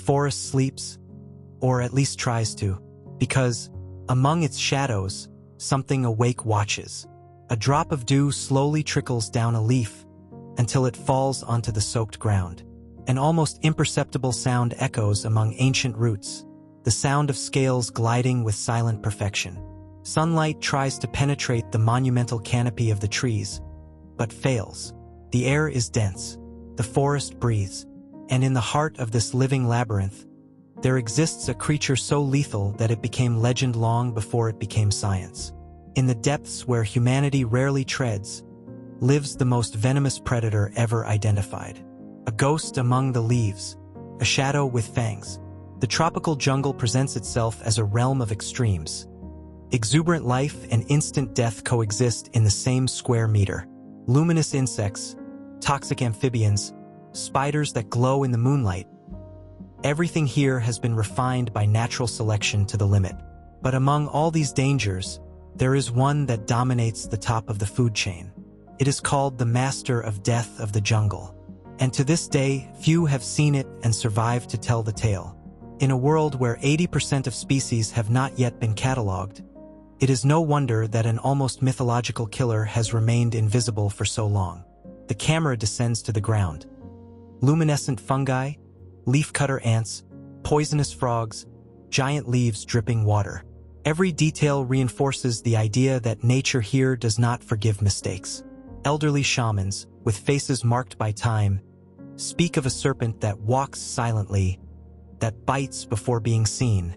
forest sleeps, or at least tries to, because, among its shadows, something awake watches. A drop of dew slowly trickles down a leaf until it falls onto the soaked ground. An almost imperceptible sound echoes among ancient roots, the sound of scales gliding with silent perfection. Sunlight tries to penetrate the monumental canopy of the trees, but fails. The air is dense, the forest breathes, and in the heart of this living labyrinth, there exists a creature so lethal that it became legend long before it became science. In the depths where humanity rarely treads, lives the most venomous predator ever identified. A ghost among the leaves, a shadow with fangs. The tropical jungle presents itself as a realm of extremes. Exuberant life and instant death coexist in the same square meter. Luminous insects, toxic amphibians, spiders that glow in the moonlight. Everything here has been refined by natural selection to the limit. But among all these dangers, there is one that dominates the top of the food chain. It is called the master of death of the jungle. And to this day, few have seen it and survived to tell the tale. In a world where 80% of species have not yet been catalogued, it is no wonder that an almost mythological killer has remained invisible for so long. The camera descends to the ground. Luminescent fungi, leafcutter ants, poisonous frogs, giant leaves dripping water. Every detail reinforces the idea that nature here does not forgive mistakes. Elderly shamans, with faces marked by time, speak of a serpent that walks silently, that bites before being seen,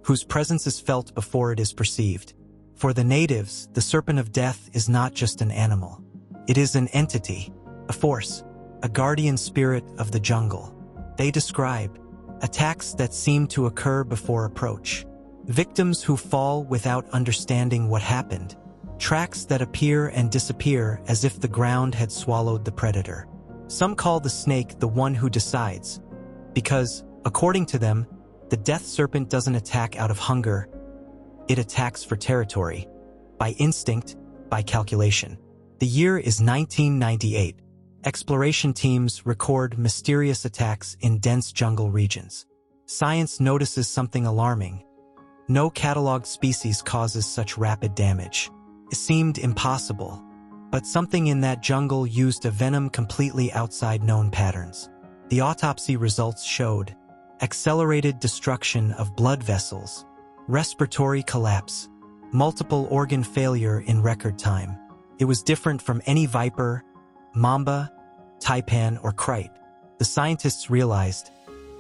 whose presence is felt before it is perceived. For the natives, the serpent of death is not just an animal. It is an entity, a force, a guardian spirit of the jungle. They describe attacks that seem to occur before approach, victims who fall without understanding what happened, tracks that appear and disappear as if the ground had swallowed the predator. Some call the snake the one who decides, because, according to them, the death serpent doesn't attack out of hunger, it attacks for territory, by instinct, by calculation. The year is 1998. Exploration teams record mysterious attacks in dense jungle regions. Science notices something alarming. No cataloged species causes such rapid damage. It seemed impossible, but something in that jungle used a venom completely outside known patterns. The autopsy results showed accelerated destruction of blood vessels, respiratory collapse, multiple organ failure in record time. It was different from any viper, mamba, taipan, or kite. The scientists realized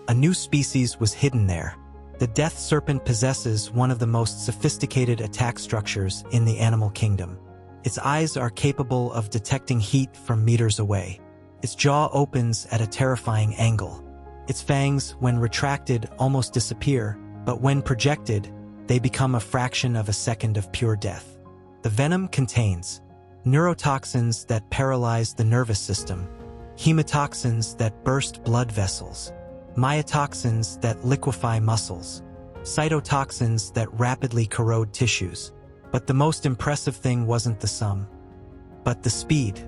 a new species was hidden there. The death serpent possesses one of the most sophisticated attack structures in the animal kingdom. Its eyes are capable of detecting heat from meters away. Its jaw opens at a terrifying angle. Its fangs, when retracted, almost disappear, but when projected, they become a fraction of a second of pure death. The venom contains neurotoxins that paralyze the nervous system, hemotoxins that burst blood vessels, myotoxins that liquefy muscles, cytotoxins that rapidly corrode tissues. But the most impressive thing wasn't the sum, but the speed.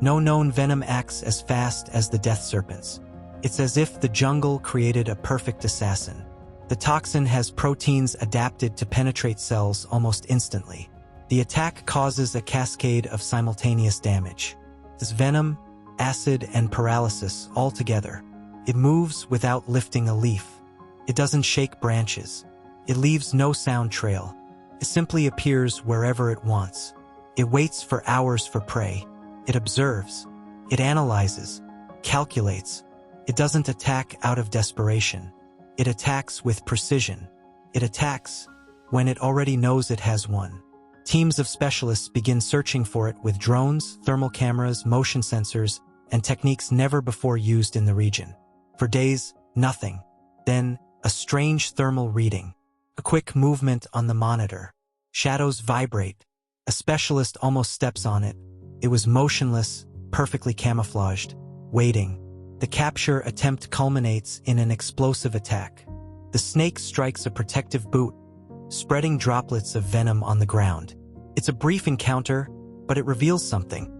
No known venom acts as fast as the death serpent's. It's as if the jungle created a perfect assassin. The toxin has proteins adapted to penetrate cells almost instantly. The attack causes a cascade of simultaneous damage. This venom, acid, and paralysis all together. It moves without lifting a leaf. It doesn't shake branches. It leaves no sound trail. It simply appears wherever it wants. It waits for hours for prey. It observes. It analyzes. Calculates. It doesn't attack out of desperation. It attacks with precision. It attacks when it already knows it has won. Teams of specialists begin searching for it with drones, thermal cameras, motion sensors, and techniques never before used in the region. For days, nothing. Then, a strange thermal reading. A quick movement on the monitor. Shadows vibrate. A specialist almost steps on it. It was motionless, perfectly camouflaged, waiting. The capture attempt culminates in an explosive attack. The snake strikes a protective boot, spreading droplets of venom on the ground. It's a brief encounter, but it reveals something.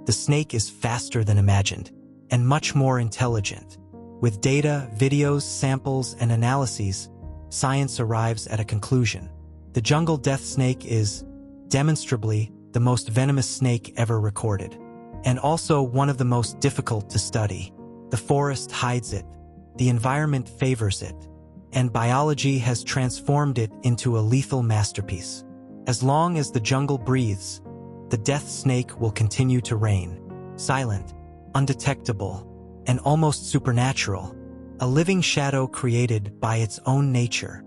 The snake is faster than imagined, and much more intelligent. With data, videos, samples, and analyses, science arrives at a conclusion. The jungle death snake is, demonstrably, the most venomous snake ever recorded, and also one of the most difficult to study. The forest hides it, the environment favors it, and biology has transformed it into a lethal masterpiece. As long as the jungle breathes, the death snake will continue to reign, silent, undetectable, and almost supernatural, a living shadow created by its own nature.